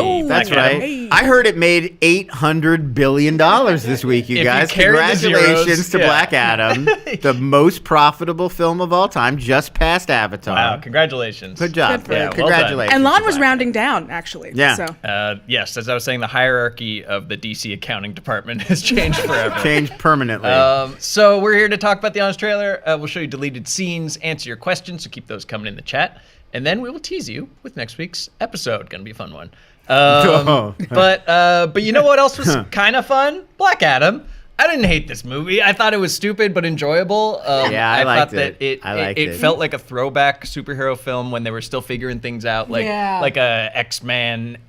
Oh, that's right. Hey. I heard it made $800 billion this week, you guys. Congratulations to Black Adam, the most profitable film of all time, just past Avatar. Wow, congratulations. Good job. Good Congratulations. And Lon was rounding down, actually. Yeah. So. Yes, as I was saying, the hierarchy of the DC accounting department has changed forever. Changed permanently. So we're here to talk about the Honest Trailer. We'll show you deleted scenes, answer your questions, so keep those coming in the chat. And then we will tease you with next week's episode. Gonna be a fun one. But you know what else was kind of fun? Black Adam. I didn't hate this movie. I thought it was stupid but enjoyable. I liked thought it. that it felt like a throwback superhero film when they were still figuring things out, like a X-Men,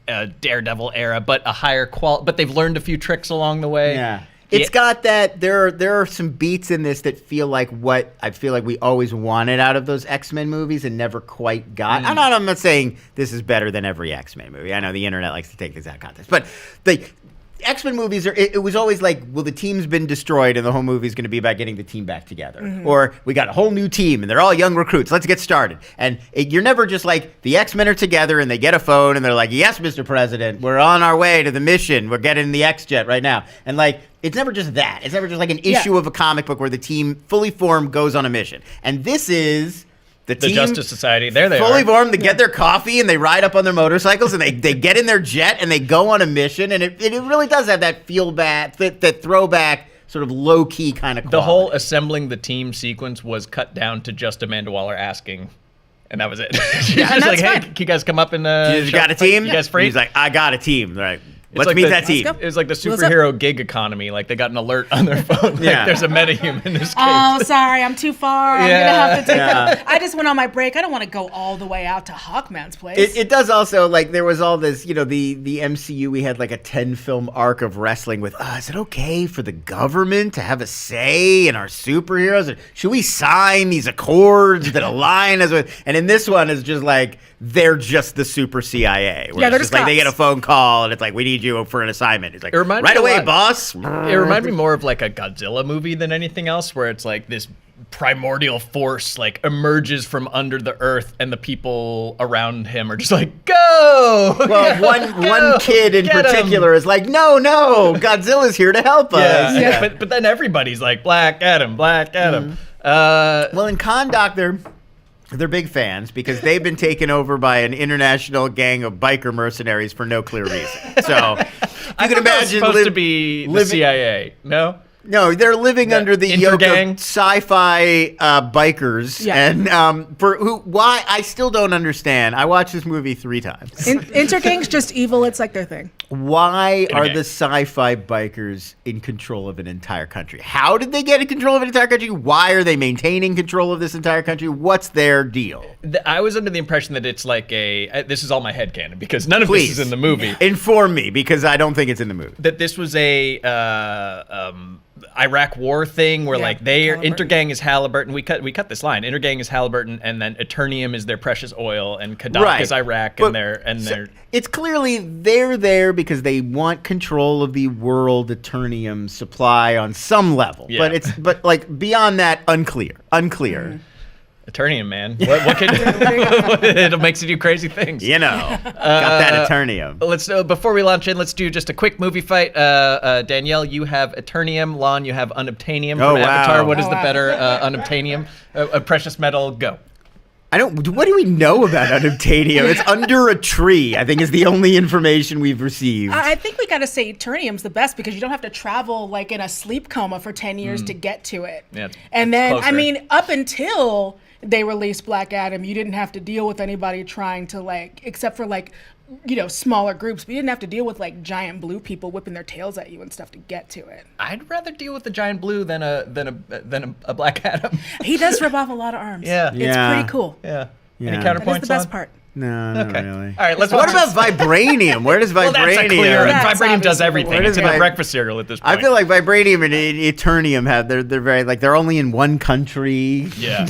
Daredevil era, but a higher quality. But they've learned a few tricks along the way. Yeah. It's got that. There are some beats in this that feel like what I feel like we always wanted out of those X-Men movies and never quite got. I'm not saying this is better than every X-Men movie. I know the internet likes to take this out of context, but the X-Men movies it was always like, well, the team's been destroyed and the whole movie is going to be about getting the team back together. Or we got a whole new team and they're all young recruits. Let's get started. And you're never just like, the X-Men are together and they get a phone and they're like, yes, Mr. President, we're on our way to the mission. We're getting the X-Jet right now. And like, it's never just that. It's never just like an issue of a comic book where the team fully formed goes on a mission. And this is... The team, Justice Society, there they fully are. formed, they get their coffee and they ride up on their motorcycles and they get in their jet and they go on a mission, and it really does have that feel bad, that throwback sort of low key kind of quality. The whole assembling the team sequence was cut down to just Amanda Waller asking, and that was it. She's just like, hey, can you guys come up and you got a team? You guys free? He's like, I got a team. Right. Let's like meet that team. It was like the superhero gig economy. Like they got an alert on their phone. Like there's a metahuman escaped. Oh, sorry, I'm too far. I'm gonna have to take I just went on my break. I don't want to go all the way out to Hawkman's place. It does also, like, there was all this, the MCU, we had like a 10-film arc of wrestling with, is it okay for the government to have a say in our superheroes? Or should we sign these accords that align us with? And in this one, it's just like, they're just the super CIA. Where it's just like they get a phone call and it's like, we need you for an assignment. It's like, right away, boss. It reminded me more of like a Godzilla movie than anything else, where it's like this primordial force like emerges from under the earth and the people around him are just like, go! Well, one kid in particular is like, no, Godzilla's here to help us. Yeah. But then everybody's like, Black Adam. Well, in Kahndaq, they're big fans because they've been taken over by an international gang of biker mercenaries for no clear reason. So you can imagine supposed to be the CIA. No, they're living under the yoke of sci-fi bikers, and why I still don't understand. I watched this movie 3 times. Intergang's just evil. It's like their thing. Why are the sci-fi bikers in control of an entire country? How did they get in control of an entire country? Why are they maintaining control of this entire country? What's their deal? I was under the impression that it's like this is all my headcanon because none of this is in the movie. Inform me, because I don't think it's in the movie. That this was a Iraq War thing where like Intergang is Halliburton. We cut this line. Intergang is Halliburton, and then Eternium is their precious oil, and Kahndaq is Iraq, and it's clearly they're there because they want control of the world Eternium supply on some level. Yeah. But like beyond that, unclear. Mm-hmm. Eternium, man. What can it makes you do crazy things. Got that Eternium. Let's before we launch in, let's do just a quick movie fight. Danielle, you have Eternium. Lon, you have Unobtainium from Avatar. What is the better Unobtainium? A precious metal. Go. What do we know about Unobtainium? It's under a tree, I think, is the only information we've received. I think we got to say Eternium's the best because you don't have to travel like in a sleep coma for 10 years to get to it. Yeah, and then, closer. I mean, up until they released Black Adam, you didn't have to deal with anybody trying to except for smaller groups. We didn't have to deal with like giant blue people whipping their tails at you and stuff to get to it. I'd rather deal with the giant blue than a Black Adam. He does rip off a lot of arms. Yeah. It's pretty cool. Yeah. Any counterpoints? That's the best part. No, not really. All right, let's What about Vibranium? Where does Vibranium? That's clear. Vibranium does everything. It's in a breakfast cereal at this point. I feel like Vibranium and Eternium they're very they're only in one country. Yeah.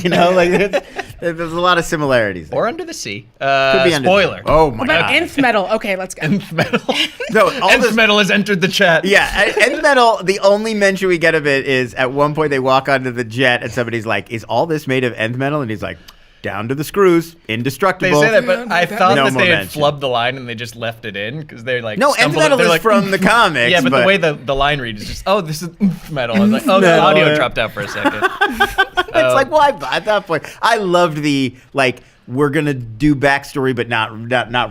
There's a lot of similarities there. Or under the sea. Could be under spoiler. Oh my god. Nth metal. Okay, let's go. Nth metal. No, Nth metal has entered the chat. Yeah, Nth metal. The only mention we get of it is at one point they walk onto the jet and somebody's like, "Is all this made of Nth metal?" And he's like, down to the screws, indestructible. They say that, but I thought No that more they had mention. flubbed the line and they just left it in because they're like, No, stumbled- metal they're is like, from the comics. Yeah, but the way the line reads is just, oh, this is metal. I was like, oh, the Metal, audio yeah. dropped out for a second. It's like, well, at that point, I loved the, like, we're going to do backstory, but not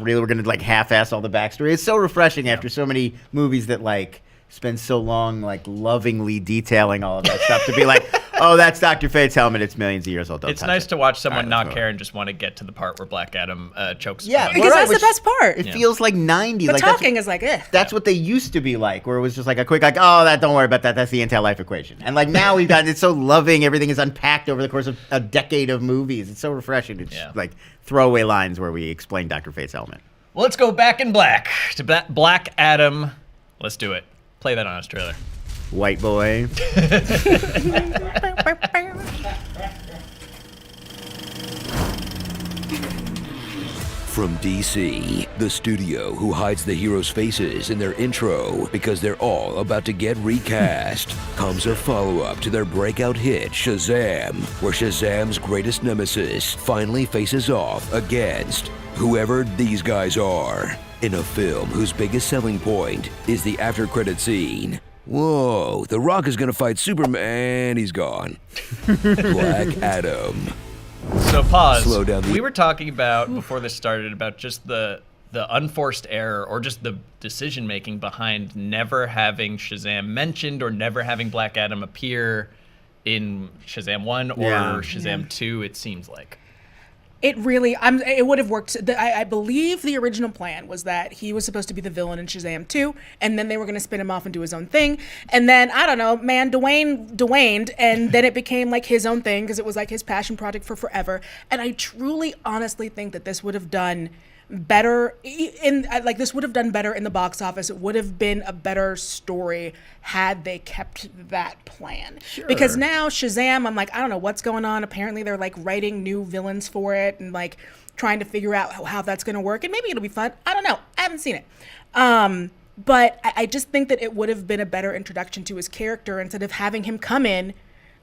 really. We're going to, like, half-ass all the backstory. It's so refreshing after so many movies that, like, spend so long, like, lovingly detailing all of that stuff to be like, oh, that's Dr. Fate's helmet. It's millions of years old. Don't It's touch nice it. to watch someone All not right, care and just want to get to the part where Black Adam chokes. Yeah, someone. Because right, that's the which- best part. It feels like 90s. The like talking is like, That's what they used to be like, where it was just like a quick, like, oh, that don't worry about that. That's the anti-life equation. And like now we've got it's so loving. Everything is unpacked over the course of a decade of movies. It's so refreshing to just like throwaway lines where we explain Dr. Fate's helmet. Well, let's go back in black to Black Adam. Let's do it. Play that on us trailer. White boy. From DC, the studio who hides the heroes' faces in their intro because they're all about to get recast, comes a follow-up to their breakout hit Shazam, where Shazam's greatest nemesis finally faces off against whoever these guys are, in a film whose biggest selling point is the after-credit scene. Whoa, The Rock is gonna fight Superman, he's gone. Black Adam. So pause. Slow down the- We were talking about before this started about just the unforced error or just the decision making behind never having Shazam mentioned or never having Black Adam appear in Shazam 1 or Shazam 2, it seems like. It really, it would have worked. I believe the original plan was that he was supposed to be the villain in Shazam 2, and then they were going to spin him off and do his own thing. And then, I don't know, man, Dwayne, and then it became like his own thing because it was like his passion project for forever. And I truly, honestly think that this would have done better this would have done better in the box office. It would have been a better story had they kept that plan. Sure. Because now Shazam, I'm like, I don't know what's going on. Apparently they're like writing new villains for it and like trying to figure out how that's going to work. And maybe it'll be fun. I don't know. I haven't seen it. But I just think that it would have been a better introduction to his character instead of having him come in,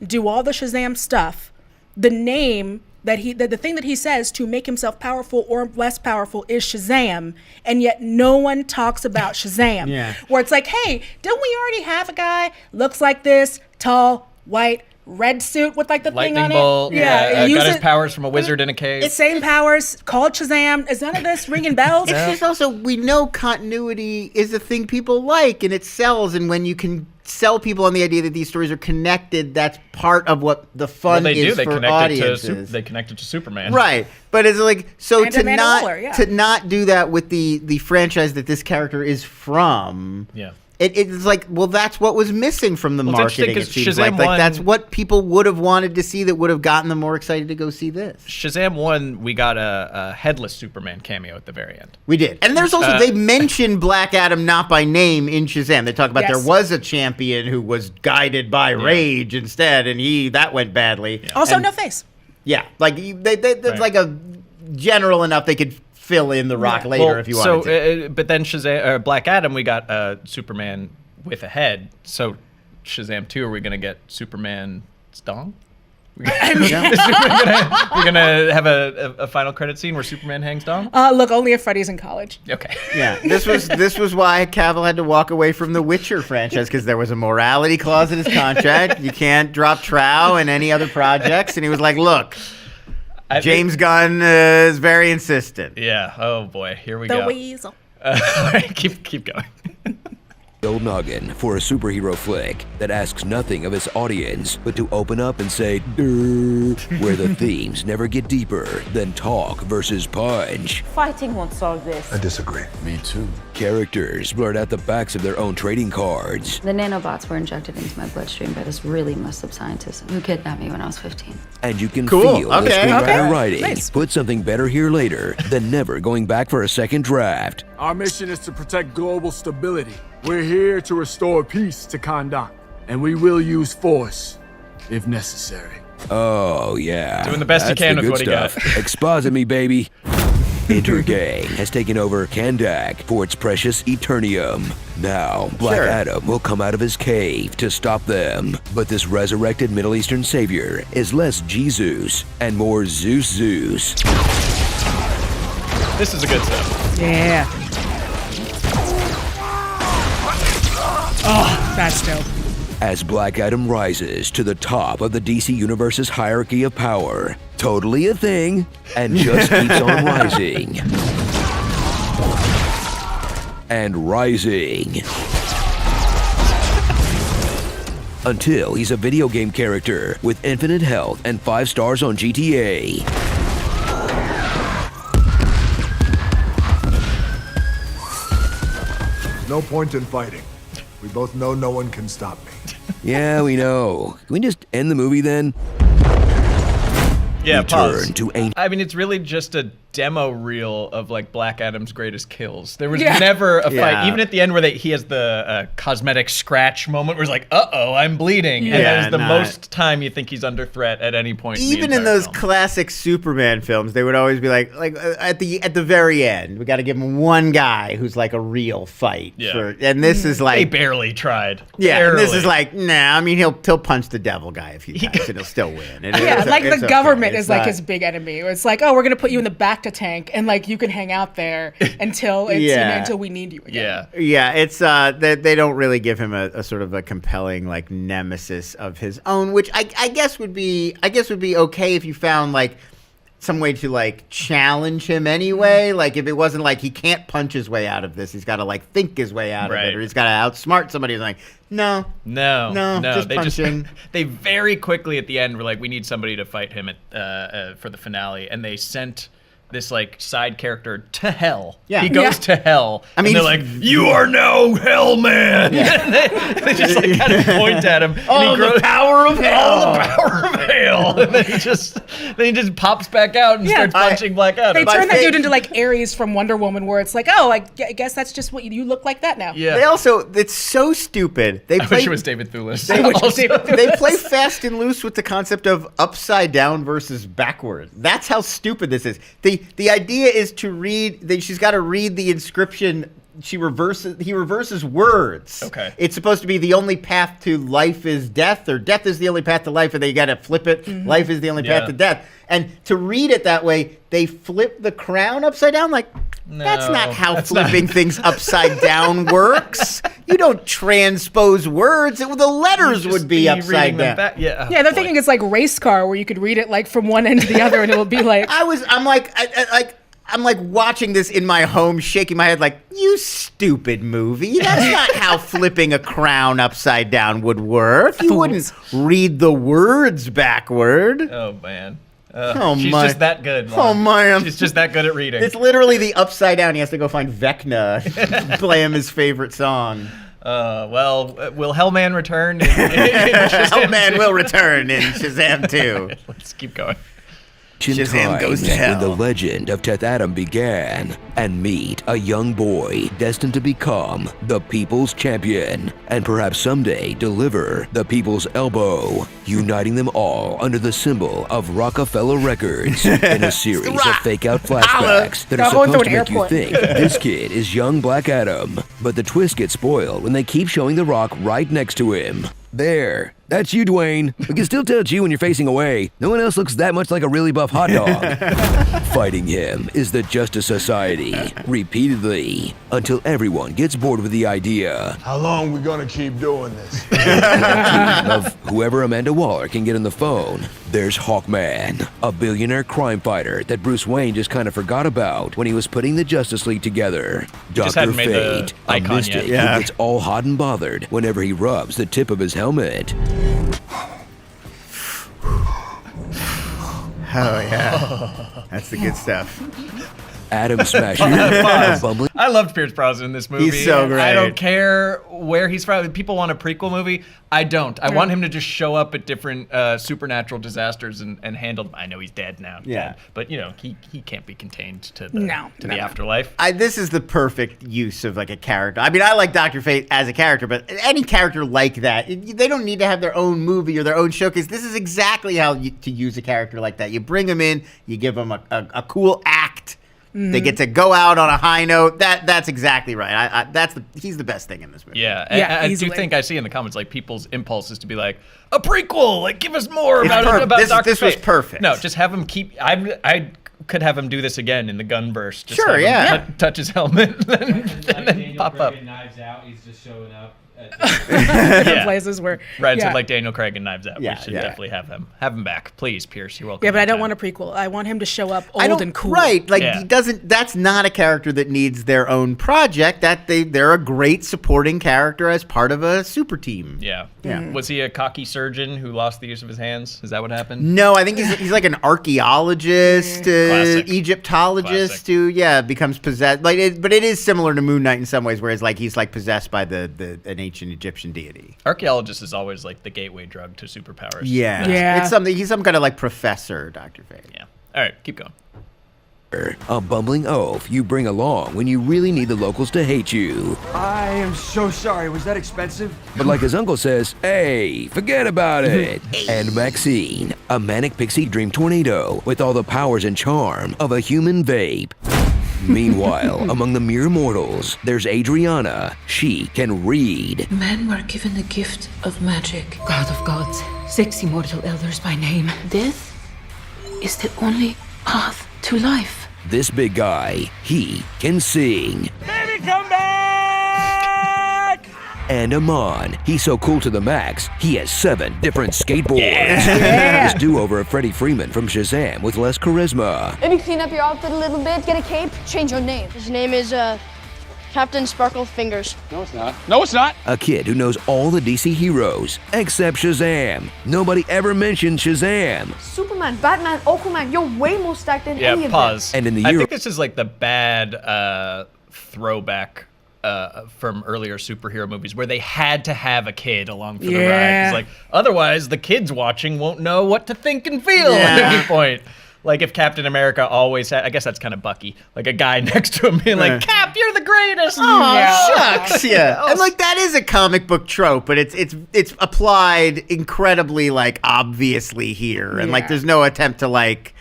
do all the Shazam stuff. The name that the thing that he says to make himself powerful or less powerful is Shazam, and yet no one talks about Shazam. Yeah. Where it's like, hey, don't we already have a guy looks like this, tall, white, red suit with like the Lightning thing on bolt. it? Yeah, got his powers from a wizard in a cave. It's same powers, called Shazam. Is none of this ringing bells? It's just also, we know continuity is a thing people like, and it sells, and when you can sell people on the idea that these stories are connected, that's part of what the fun is for audiences. They connect it to Superman. Right. But it's like, so And to Amanda not Waller, yeah. to not do that with the franchise that this character is from. Yeah. It's like, well, that's what was missing from the Well, it's marketing. It interesting seems 'cause like. Shazam Like 1 that's what people would have wanted to see. That would have gotten them more excited to go see this. Shazam 1, we got a headless Superman cameo at the very end. We did, and there's also they mention Black Adam not by name in Shazam. They talk about there was a champion who was guided by rage instead, and that went badly. Yeah. Also, And- no face. Yeah, like there's like a general enough they could fill in the Rock later if you wanted to. But then Shazam, Black Adam, we got Superman with a head. So Shazam 2, are we gonna get Superman's dong? We're gonna have a final credit scene where Superman hangs dong. Look, only if Freddy's in college. Okay. Yeah, this was why Cavill had to walk away from the Witcher franchise, because there was a morality clause in his contract. You can't drop Trow and any other projects, and he was like, "Look, James Gunn is very insistent." Yeah. Oh boy. Here we The go. weasel. All right, keep going. Old noggin for a superhero flick that asks nothing of its audience but to open up and say "Durr," where the themes never get deeper than talk versus punch. Fighting won't solve this. I disagree. Me too. Characters blurt out the backs of their own trading cards. The nanobots were injected into my bloodstream by this really messed up scientist who kidnapped me when I was 15. And you can Cool. feel the Okay. screenwriter Okay. writing. Nice. Put something better here later than never going back for a second draft. Our mission is to protect global stability. We're here to restore peace to Kandahar, and we will use force if necessary. Oh, yeah. Doing the best you That's can the with good what he got. stuff. Exposit me, baby. Intergang has taken over Kandak for its precious Eternium. Now, Black Adam will come out of his cave to stop them. But this resurrected Middle Eastern savior is less Jesus and more Zeus. This is a good stuff. Yeah. Oh, that's dope. As Black Adam rises to the top of the DC Universe's hierarchy of power, totally a thing, and just keeps on rising. And rising. Until he's a video game character with infinite health and 5 stars on GTA. No point in fighting. We both know no one can stop me. Yeah, we know. Can we just end the movie then? Yeah, pause. Return to ancient. I mean, it's really just a demo reel of like Black Adam's greatest kills. There was never a fight, even at the end where he has the cosmetic scratch moment where he's like, "Uh-oh, I'm bleeding," and that is the most time you think he's under threat at any point. Even in those classic Superman films, they would always be like at the very end, we got to give him one guy who's like a real fight. Yeah. And this is like they barely tried. Yeah, barely. and this is like, nah. I mean, he'll punch the devil guy a few times and he'll still win. The government is like his big enemy. It's like, oh, we're gonna put you in the back to tank, and like you can hang out there until until we need you again. Yeah. It's they don't really give him a sort of a compelling like nemesis of his own, which I guess would be okay if you found like some way to like challenge him anyway. Like if it wasn't like he can't punch his way out of this, he's got to like think his way out of it, or he's got to outsmart somebody. Who's like, no, just punching. They very quickly at the end were like, we need somebody to fight him for the finale, and they sent this like side character to hell. Yeah, he goes to hell. I mean, and they're like, "You are now Hell Man." Yeah. they just like kind of point at him. The power of hell. All the power of hell. And then he just pops back out and starts punching Black Adam. They turn that dude into like Ares from Wonder Woman, where it's like, oh, I guess that's just what you look like that now. Yeah. They also, it's so stupid. I wish it was David Thewlis. They play fast and loose with the concept of upside down versus backward. That's how stupid this is. The idea is to read. She's got to read the inscription. He reverses words. Okay. It's supposed to be the only path to life is death, or death is the only path to life, and they got to flip it. Mm-hmm. Life is the only path to death. And to read it that way, they flip the crown upside down. Like, that's not how flipping things upside down works. You don't transpose words. The letters would be upside down. They're thinking it's like race car, where you could read it like from one end to the other, and it'll be like. I'm like watching this in my home, shaking my head like, you stupid movie. That's not how flipping a crown upside down would work. You wouldn't read the words backward. Oh, man. She's just that good. Mom. Oh, man. She's just that good at reading. It's literally the upside down. He has to go find Vecna, play him his favorite song. Will Hellman return? Hellman will return in Shazam 2. Let's keep going. Shazam goes to hell. When the legend of Teth Adam began, and meet a young boy destined to become the people's champion, and perhaps someday deliver the people's elbow, uniting them all under the symbol of Rockefeller Records in a series of fake-out flashbacks that are supposed to make you think this kid is young Black Adam. But the twist gets spoiled when they keep showing The Rock right next to him. There. That's you, Dwayne. We can still tell it's you when you're facing away. No one else looks that much like a really buff hot dog. Fighting him is the Justice Society, repeatedly, until everyone gets bored with the idea. How long we gonna keep doing this? Of whoever Amanda Waller can get on the phone. There's Hawkman, a billionaire crime fighter that Bruce Wayne just kind of forgot about when he was putting the Justice League together. Dr. Fate, a mystic who gets all hot and bothered whenever he rubs the tip of his helmet. Oh, yeah. That's the good stuff. Adam Smasher. I loved Pierce Brosnan in this movie. He's so great. I don't care where he's from. People want a prequel movie. I don't. I want him to just show up at different supernatural disasters and handle them. I know he's dead now. Yeah. But, he can't be contained to the afterlife. This is the perfect use of, like, a character. I mean, I like Dr. Fate as a character, but any character like that, they don't need to have their own movie or their own showcase. This is exactly how to use a character like that. You bring them in, you give them a cool act, They get to go out on a high note. That's exactly right. He's the best thing in this movie. Yeah, I do think I see in the comments like people's impulse is to be like a prequel, like give us more about Dr. This was perfect. No, just have him keep. I could have him do this again in the Gunverse. Just sure, have him touch his helmet and then pop up. Knives Out, he's just showing up. Places where so like Daniel Craig and Knives Out. We should definitely have him back, please, Pierce. You're welcome. Yeah, but I don't want a prequel. I want him to show up old and cool. Right, like he doesn't. That's not a character that needs their own project. They're a great supporting character as part of a super team. Yeah. Was he a cocky surgeon who lost the use of his hands? Is that what happened? No, I think he's like an archaeologist, Egyptologist who becomes possessed. But it is similar to Moon Knight in some ways, whereas like he's like possessed by an ancient Egyptian deity. Archaeologist is always like the gateway drug to superpowers. Yeah. It's something. He's some kind of like professor, Dr. Fate. Yeah. All right, keep going. A bumbling oaf you bring along when you really need the locals to hate you. I am so sorry. Was that expensive? But like his uncle says, hey, forget about it. And Maxine, a manic pixie dream tornado with all the powers and charm of a human vape. Meanwhile, among the mere mortals, there's Adriana. She can read. Men were given the gift of magic. God of gods, 6 immortal elders by name. Death is the only path to life. This big guy, he can sing. Baby, come back! And Amon, he's so cool to the max, he has 7 different skateboards. His do-over of Freddie Freeman from Shazam with less charisma. Maybe clean up your outfit a little bit, get a cape, change your name. His name is, Captain Sparkle Fingers. No, it's not. No, it's not. A kid who knows all the DC heroes, except Shazam. Nobody ever mentioned Shazam. Superman, Batman, Aquaman, you're way more stacked than any of them. Pause. And in the I think this is like the bad throwback from earlier superhero movies where they had to have a kid along for the ride. It's like, otherwise the kids watching won't know what to think and feel at any point. Like if Captain America always had, I guess that's kind of Bucky, like a guy next to him being like, Cap, you're the greatest. Oh, shucks. And like that is a comic book trope, but it's applied incredibly like obviously here. And like there's no attempt to like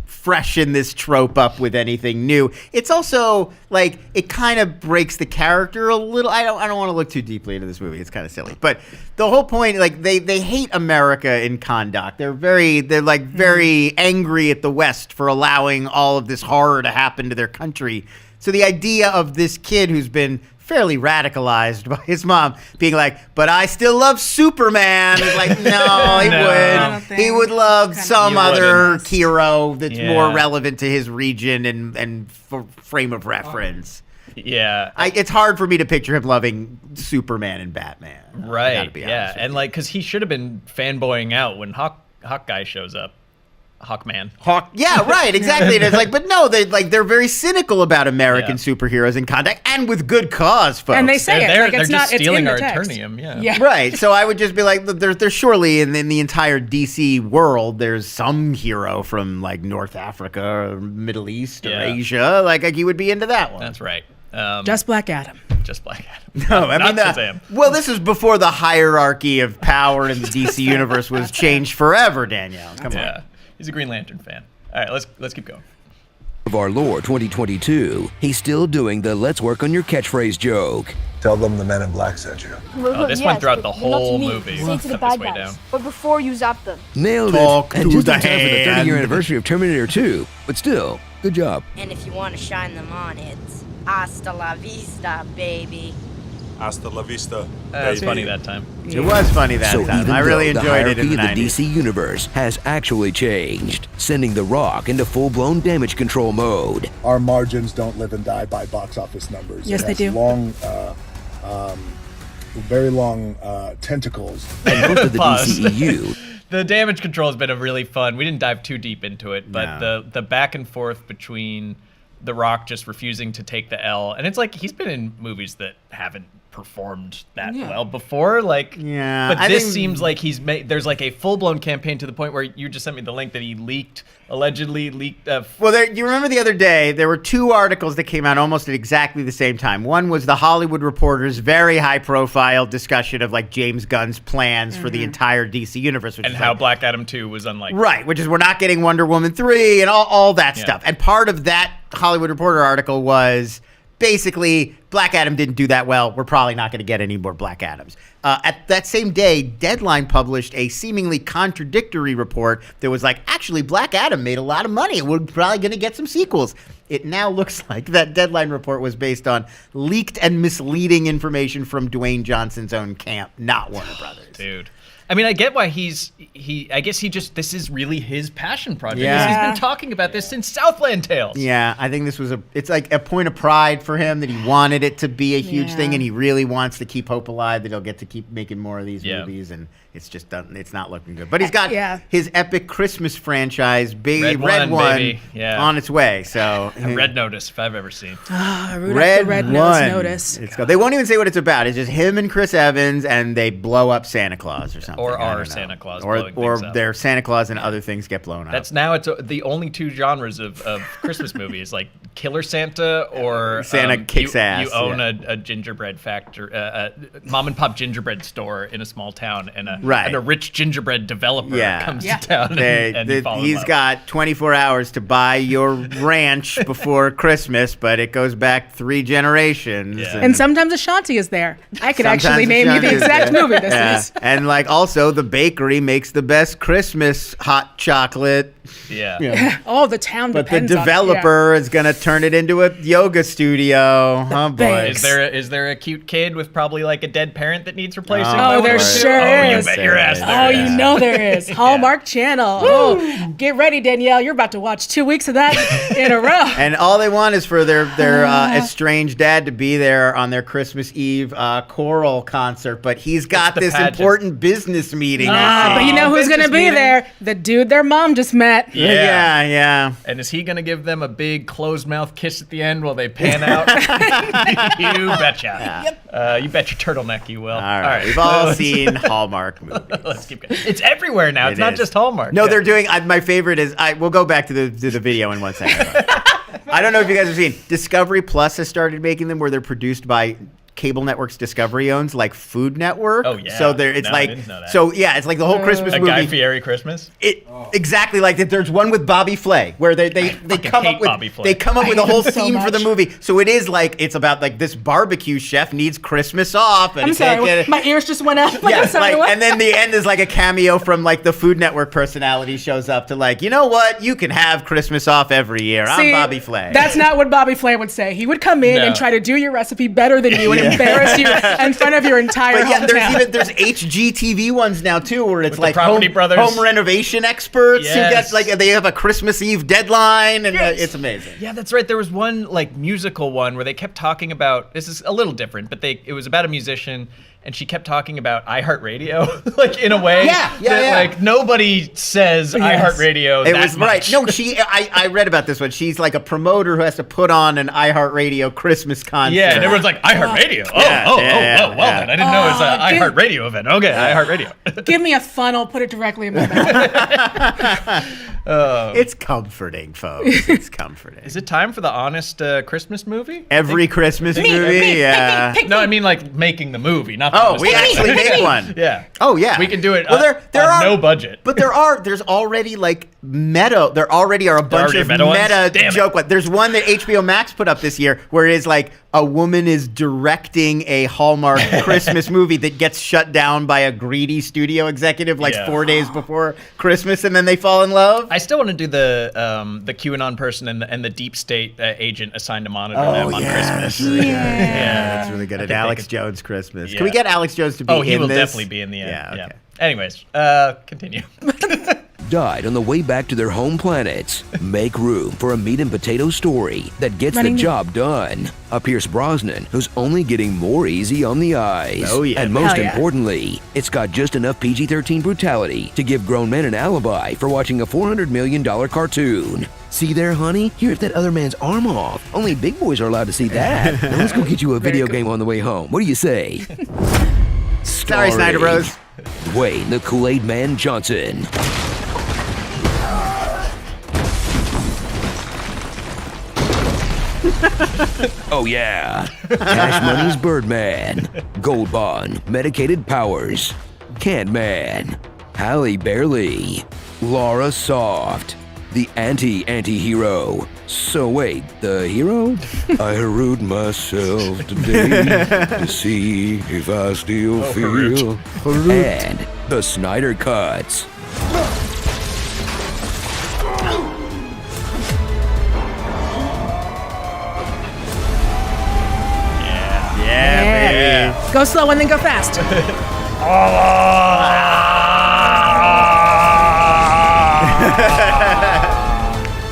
freshen this trope up with anything new. It's also like it kind of breaks the character a little. I don't want to look too deeply into this movie. It's kind of silly, but the whole point, like they hate America in Kahndaq. They're very angry at the West for allowing all of this horror to happen to their country. So the idea of this kid who's been fairly radicalized by his mom being like, but I still love Superman. It's like, no, he would. He would love some other hero that's more relevant to his region and frame of reference. Yeah. It's hard for me to picture him loving Superman and Batman. Right. Yeah. And like, because he should have been fanboying out when Hawkeye shows up. Hawkman. Yeah, right, exactly. And it's like, but no, they're very cynical about American superheroes in Kahndaq, and with good cause, folks. And they say they're it's just not stealing it's in our the text. Eternium. Yeah. Right. So I would just be like, there's surely in the entire DC world, there's some hero from like North Africa or Middle East or Asia. Like he would be into that one. That's right. Just Black Adam. Just Black Adam. No, I mean, Shazam. Well, this is before the hierarchy of power in the DC universe was changed forever, Danielle. Come on. He's a Green Lantern fan. All right, let's keep going. Of our lore 2022, he's still doing the let's work on your catchphrase joke. Tell them the Men in Black sent you. This went throughout the whole movie. Say to the bad guys. But before you zap them. Nailed it. And just in time for the 30-year anniversary of Terminator 2. But still, good job. And if you want to shine them on, it's hasta la vista, baby. Hasta la vista. That's funny that time. It was funny that time. Even I really though enjoyed it in the the hierarchy 90s. of the DC universe has actually changed, sending The Rock into full-blown damage control mode. Our margins don't live and die by box office numbers. Yes, they do. Long, very long tentacles. And most of the DCEU. The damage control has been a really fun. We didn't dive too deep into it, but the back and forth between The Rock just refusing to take the L, and it's like he's been in movies that haven't performed that well before. Like, yeah, but this seems like he's made. There's like a full-blown campaign to the point where you just sent me the link that he allegedly leaked. Well, you remember the other day there were 2 articles that came out almost at exactly the same time. One was the Hollywood Reporter's very high-profile discussion of like James Gunn's plans for the entire DC universe, which and is how like, Black Adam 2 was unlikely. Right, which is we're not getting Wonder Woman 3 and all that stuff. And part of that Hollywood Reporter article was basically Black Adam didn't do that well. We're probably not going to get any more Black Adams. At that same day, Deadline published a seemingly contradictory report that was like, actually, Black Adam made a lot of money. We're probably going to get some sequels. It now looks like that Deadline report was based on leaked and misleading information from Dwayne Johnson's own camp, not Warner Brothers. Dude. I mean, I get why I guess this is really his passion project. Yeah. He's been talking about this since Southland Tales. Yeah, I think this was it's like a point of pride for him that he wanted it to be a huge thing, and he really wants to keep hope alive that he'll get to keep making more of these movies, and it's just done. It's not looking good. But he's got his epic Christmas franchise, Red One, on its way. So a Red Notice, if I've ever seen. Red Notice. They won't even say what it's about. It's just him and Chris Evans, and they blow up Santa Claus or something. Or our Santa Claus, or their Santa Claus and other things get blown up. That's now it's the only 2 genres of Christmas movies, like Killer Santa or Santa kicks ass. You own a gingerbread factory, mom and pop gingerbread store in a small town, and a rich gingerbread developer comes to town and you fall in he's love. got 24 hours to buy your ranch before Christmas, but it goes back 3 generations. Yeah. And sometimes Ashanti is there. I could actually name you the exact movie this is. And like also the bakery makes the best Christmas hot chocolate. Yeah. Oh, the town but depends the developer is going to turn it into a yoga studio. Oh boy. Is there a cute kid with probably like a dead parent that needs replacing? Oh, there sure is. You bet your ass there is. You know there is. Hallmark Channel. Oh, get ready, Danielle. You're about to watch 2 weeks of that in a row. And all they want is for their estranged dad to be there on their Christmas Eve choral concert, but he's got this important business meeting. But you know who's going to be there? The dude their mom just met. Yeah. And is he going to give them a big closed mouth kiss at the end while they pan out? You betcha. You bet your turtleneck you will. All right. We've all seen Hallmark movies. Let's keep going. It's everywhere now. It's not just Hallmark. No, they're doing. My favorite is. We'll go back to the video in 1 second. I don't know if you guys have seen. Discovery Plus has started making them where they're produced by cable networks Discovery owns, like Food Network. Oh yeah. So I didn't know that. So yeah, it's like the whole Christmas movie. Guy Fieri Christmas. Exactly like that. There's one with Bobby Flay where they come up with a whole theme for the movie. So it is like it's about like this barbecue chef needs Christmas off. And I'm sorry, my ears just went out. And then the end is like a cameo from like the Food Network personality shows up to like, you know what, you can have Christmas off every year. I'm Bobby Flay. That's not what Bobby Flay would say. He would come in and try to do your recipe better than you and embarrass you in front of your entire hometown. There's HGTV ones now too, where it's like home renovation experts who get like they have a Christmas Eve deadline, and it's amazing. Yeah, that's right. There was one like musical one where they kept talking about. This is a little different, but it was about a musician. And she kept talking about iHeartRadio, like in a way like nobody says iHeartRadio. It was right. No, I read about this one. She's like a promoter who has to put on an iHeartRadio Christmas concert. Yeah, and everyone's like iHeartRadio. Well then I didn't know it was an iHeartRadio event. Okay, iHeartRadio. Give me a funnel, put it directly in my mouth. It's comforting, folks. It's comforting. Is it time for the honest Christmas movie? Every Christmas movie, yeah. No, I mean like making the movie, not. We actually made one. Yeah. Oh yeah. We can do it. There are no budget. But there's already like meta. There already are a bunch of meta joke. There's one that HBO Max put up this year where it is like a woman is directing a Hallmark Christmas movie that gets shut down by a greedy studio executive 4 days before Christmas, and then they fall in love. I still want to do the QAnon person and the deep state agent assigned to monitor them on Christmas. Yeah, that's really good. At Alex Jones Christmas. Yeah. Can we get Alex Jones to be in this? Oh, he will definitely be in the end. Yeah. Okay. Anyways, continue. died on the way back to their home planets. Make room for a meat and potato story that gets the job done. A Pierce Brosnan who's only getting more easy on the eyes. Oh, yeah. And most importantly, it's got just enough PG-13 brutality to give grown men an alibi for watching a $400 million cartoon. See there, honey? Here's that other man's arm off. Only big boys are allowed to see that. Now let's go get you a video game on the way home. What do you say? Sorry, Snyder Bros. Dwayne the Kool-Aid Man Johnson. Oh yeah. Cash Money's Birdman. Gold Bond, Medicated Powers. Can-Man. Halle Bailey. Laura Soft. The anti-hero. So wait, the hero? I harrowed myself today to see if I still feel. And the Snyder Cuts. Yeah, baby. Go slow and then go fast.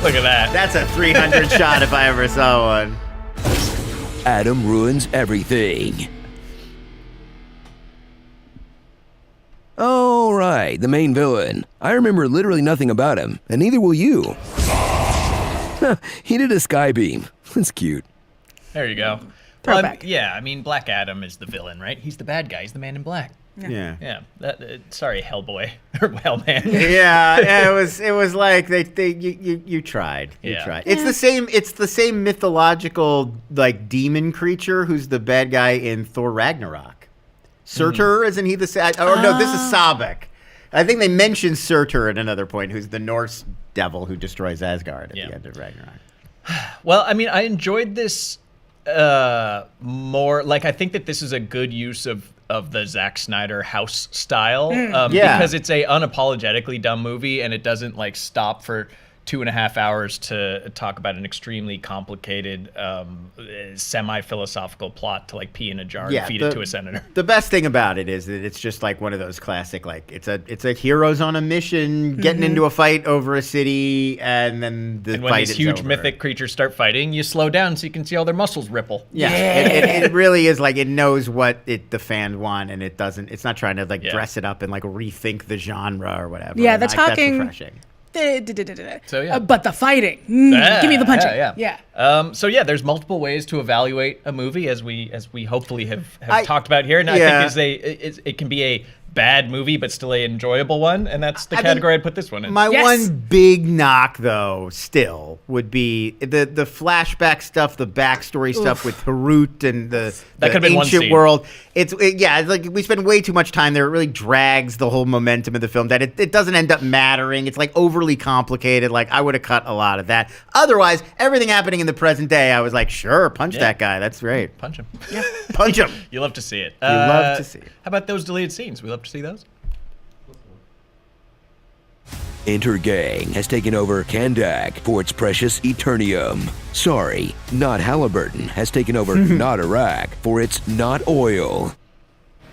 Look at that. That's a 300 shot if I ever saw one. Adam ruins everything. Oh, right, the main villain. I remember literally nothing about him, and neither will you. He did a sky beam. That's cute. There you go. Throwback. Yeah, I mean, Black Adam is the villain, right? He's the bad guy. He's the man in black. Yeah. Sorry, Hellboy or Hellman. Yeah, it was like you tried. You Yeah. tried. It's the same mythological like demon creature who's the bad guy in Thor Ragnarok. Surtur, isn't he the same? Or no, this is Sabek. I think they mentioned Surtur at another point, who's the Norse devil who destroys Asgard at the end of Ragnarok. Well, I mean, I enjoyed this more. Like, I think that this is a good use of the Zack Snyder house style, because it's a unapologetically dumb movie, and it doesn't like stop for 2.5 hours to talk about an extremely complicated, semi-philosophical plot to like pee in a jar and feed it to a senator. The best thing about it is that it's just like one of those classic, like it's a heroes on a mission getting into a fight over a city, and then the and when fight these is huge over. mythic creatures start fighting, you slow down so you can see all their muscles ripple. It really is like it knows what the fans want, and it doesn't. It's not trying to like dress it up and like rethink the genre or whatever. Yeah, and the talking. That's refreshing. So yeah, but the fighting. Give me the punching. Yeah. So yeah, there's multiple ways to evaluate a movie, as we hopefully have talked about here, and I think it can be a bad movie but still a enjoyable one, and that's the category I'd put this one in. My one big knock, though, still would be the flashback stuff, the backstory stuff with Harut and the ancient world. It's like we spend way too much time there. It really drags the whole momentum of the film. That it doesn't end up mattering. It's like overly complicated. Like I would have cut a lot of that. Otherwise, everything happening in the present day, I was like, sure, punch that guy. That's great. Punch him. Yeah, punch him. You love to see it. You love to see it. How about those deleted scenes? We love to see those. Intergang has taken over Kandak for its precious Eternium. Sorry, not Halliburton has taken over Not Iraq for its Not Oil.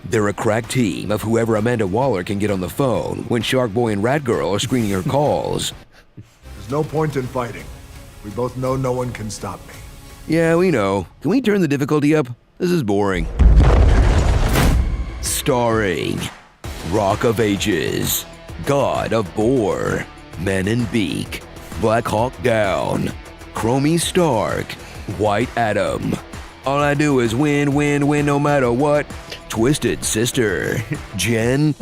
They're a crack team of whoever Amanda Waller can get on the phone when Shark Boy and Rat Girl are screening her calls. There's no point in fighting. We both know no one can stop me. Yeah, we know. Can we turn the difficulty up? This is boring. Starring Rock of Ages, God of Boar, Men in Beak, Black Hawk Down, Chromie Stark, White Adam. All I do is win, win, win no matter what. Twisted Sister, Jen,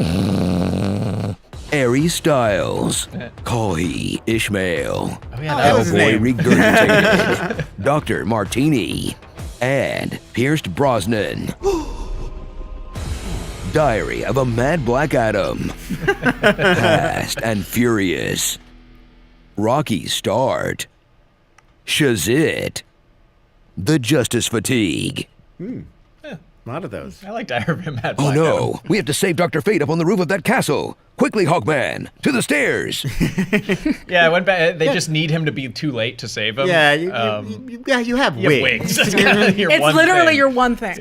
Aries Styles, Kahi Ishmael, Hellboy Regurgitated, Dr. Martini, and Pierced Brosnan. Diary of a Mad Black Adam. Fast and Furious. Rocky Start. Shazit. The Justice Fatigue. A lot of those. I like Diary of a Mad Black Oh no, Adam. we have to save Dr. Fate up on the roof of that castle. Quickly, Hawkman, to the stairs. Yeah, I went back. They just need him to be too late to save him. Yeah, you have wings. That's kinda your It's one literally thing. your one thing.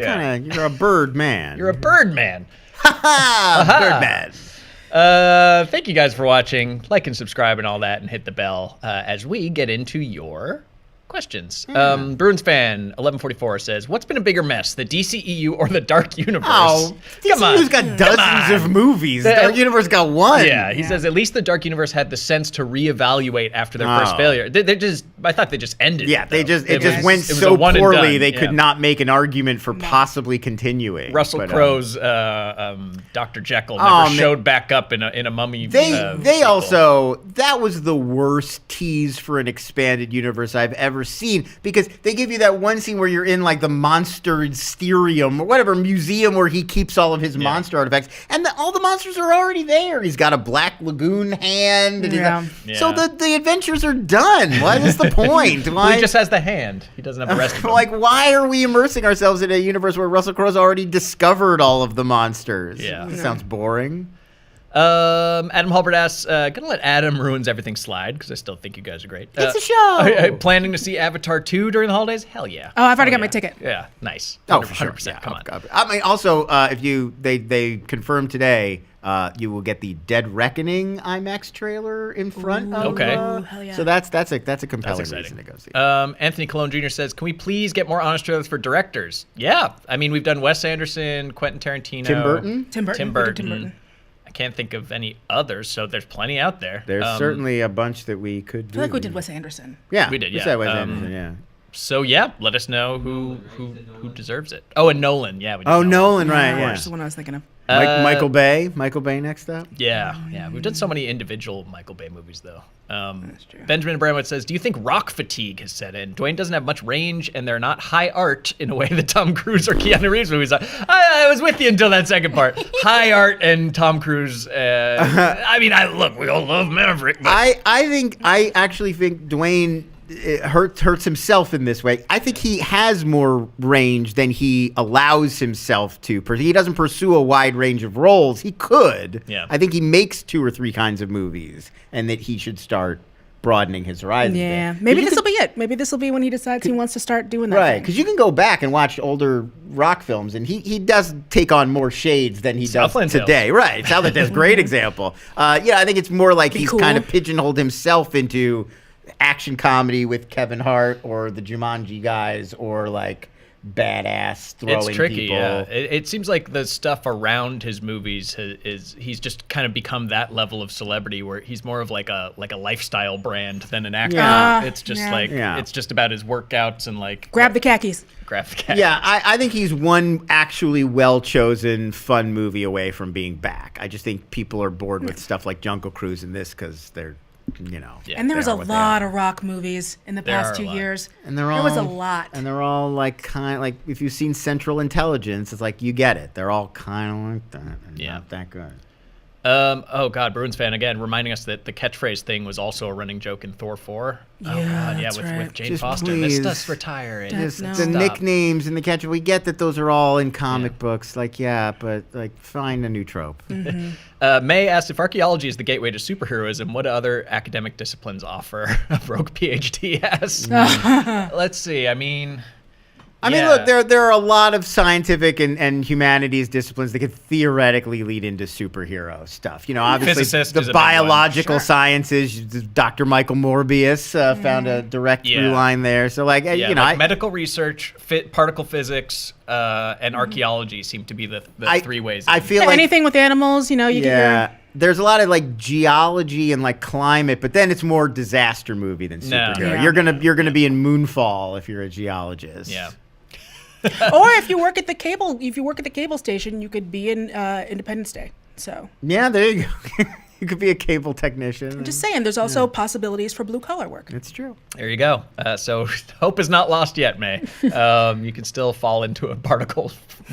You're a bird man. You're a bird man. Bird man. Thank you guys for watching. Like and subscribe and all that, and hit the bell as we get into your questions. Bruins fan 1144 says, "What's been a bigger mess, the DCEU or the Dark Universe?" Oh, DCEU's got dozens of movies. The Dark Universe got one. Yeah, he says at least the Dark Universe had the sense to reevaluate after their first failure. I thought they just ended. Yeah, it just went so poorly they could not make an argument for possibly continuing. Russell Crowe's Dr. Jekyll never showed back up in a mummy. They also, that was the worst tease for an expanded universe I've ever seen, because they give you that one scene where you're in like the Monsteristerium or whatever museum where he keeps all of his monster artifacts, and all the monsters are already there. He's got a black lagoon hand. And so the adventures are done. What is the point? Well, he just has the hand. He doesn't have the rest of them. Like, why are we immersing ourselves in a universe where Russell Crowe's already discovered all of the monsters? Yeah. It sounds boring. Adam Halbert asks, gonna let Adam ruins everything slide because I still think you guys are great. It's a show. Planning to see Avatar 2 during the holidays? Hell yeah. Oh, I've already got my ticket. Yeah, nice. Oh, for sure. 100%. Come on. I mean, also, if they confirmed today, you will get the Dead Reckoning IMAX trailer in front of. Okay. Hell yeah. So that's a compelling reason to go see. Anthony Colon Jr. says, "Can we please get more honest trailers for directors?" Yeah, I mean, we've done Wes Anderson, Quentin Tarantino, Tim Burton. I can't think of any others, so there's plenty out there. There's certainly a bunch that we could do. I feel like we did Wes Anderson. Yeah, we did. We said Wes Anderson. Yeah. So yeah, let us know who deserves it. Oh, and Nolan. Yeah. We did Nolan, right? Yeah. That's the one I was thinking of. Michael Bay. Michael Bay next up. Yeah. We've done so many individual Michael Bay movies, though. That's true. Benjamin Abramowitz says, "Do you think rock fatigue has set in? Dwayne doesn't have much range, and they're not high art in a way that Tom Cruise or Keanu Reeves movies are." I was with you until that second part. High art and Tom Cruise. I mean, we all love Maverick. But I actually think Dwayne hurts himself in this way. I think he has more range than he allows himself to. He doesn't pursue a wide range of roles. He could. Yeah. I think he makes 2 or 3 kinds of movies, and that he should start broadening his horizons. Yeah, maybe this will be it. Maybe this will be when he decides he wants to start doing that. Right, because you can go back and watch older rock films, and he does take on more shades than he does today. Right, Southland Tales, great example. I think it's more like he's kind of pigeonholed himself into action comedy with Kevin Hart or the Jumanji guys, or like badass throwing people. It's tricky, yeah. It seems like the stuff around his movies he's just kind of become that level of celebrity where he's more of like a lifestyle brand than an actor. It's just it's just about his workouts and like grab the khakis. Yeah, I think he's one actually well-chosen, fun movie away from being back. I just think people are bored with stuff like Jungle Cruise and this because they're, and there was a lot of rock movies in the past 2 years. And there was a lot. And they're all like if you've seen Central Intelligence, it's like you get it. They're all kind of like that. And not that good. Oh God, Bruins fan again, reminding us that the catchphrase thing was also a running joke in Thor 4. With Jane Foster. Please. Missed us retire. The nicknames and the catch. We get that those are all in comic books. but find a new trope. Mm-hmm. May asked if archaeology is the gateway to superheroism, what other academic disciplines offer? A rogue PhD has. Let's see. I mean, look, there are a lot of scientific and humanities disciplines that could theoretically lead into superhero stuff. Obviously the biological sciences. Dr. Michael Morbius found a direct through line there. So medical research, particle physics, and archaeology seem to be the 3 ways. I feel like anything with animals, you get there's a lot of geology and climate, but then it's more disaster movie than superhero. No. Yeah. You're gonna be in Moonfall if you're a geologist. Yeah. Or if you work at the cable station, you could be in Independence Day. So yeah, there you go. You could be a cable technician. I'm just saying, there's also possibilities for blue collar work. It's true. There you go. So hope is not lost yet, May. You can still fall into a particle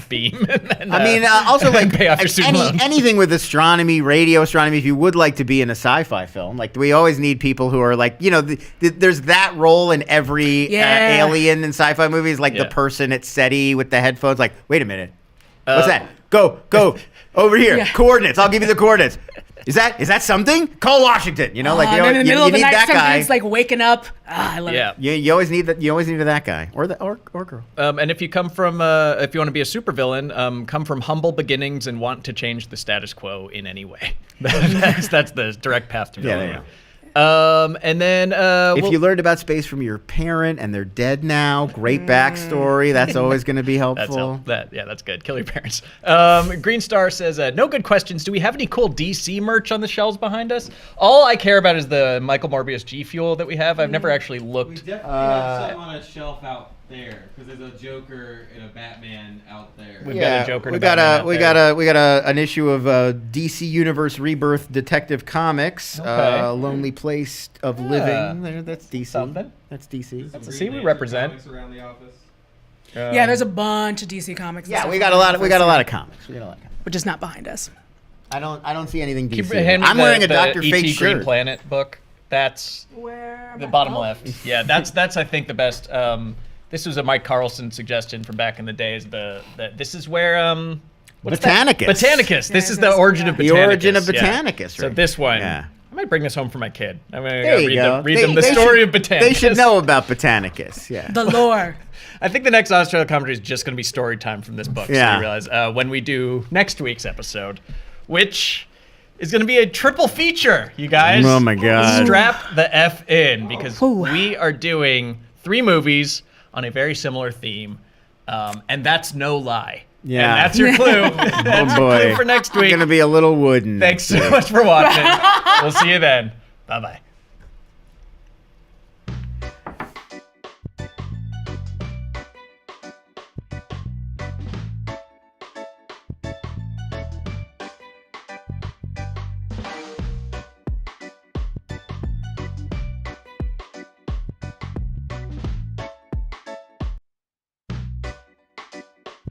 beam. And, also pay off your student loans. Anything with astronomy, radio astronomy. If you would like to be in a sci-fi film, we always need people who are there's that role in every alien and sci-fi movies, the person at SETI with the headphones. Wait a minute, what's that? Go over here. Yeah. Coordinates. I'll give you the coordinates. Is that something? Call Washington. You know, like in the middle of the need night, that some guy. dude's like waking up. I love it. You always need that. You always need that guy or girl. And if you come from, if you want to be a supervillain, come from humble beginnings and want to change the status quo in any way. that's the direct path to villain. Yeah. And then if you learned about space from your parent and they're dead now, great backstory. That's always going to be helpful. That's good. Kill your parents. Green Star says, no good questions. Do we have any cool DC merch on the shelves behind us? All I care about is the Michael Morbius G Fuel that we have. I've never actually looked. We definitely have some on a shelf out there because there's a Joker and a Batman out there. We've got a Joker and a Batman out there. We got an issue of DC Universe Rebirth Detective Comics, Lonely Place of Living. That's DC. Something. That's DC. That's a C we represent. Around the office. Yeah, there's a bunch of DC comics. Yeah, we got a lot of comics. But just not behind us. I don't see anything DC. I'm wearing a Dr. Fate E.T. shirt. Green Planet book. That's the bottom left. Yeah, that's I think the best. This was a Mike Carlson suggestion from back in the days. This is where Botanicus. Botanicus. This is the origin of Botanicus. The origin of Botanicus. Yeah. Right. So this one. Yeah. I might bring this home for my kid. I'm going to read them the story of Botanicus. They should know about Botanicus. Yeah. The lore. I think the next Australia comedy is just going to be story time from this book. Yeah. So you realize when we do next week's episode, which is going to be a triple feature, you guys. Oh my God. Strap the F in because we are doing 3 movies on a very similar theme, and that's no lie. Yeah. And that's your clue. That's your clue for next week. It's going to be a little wooden. Thanks so much for watching. We'll see you then. Bye-bye.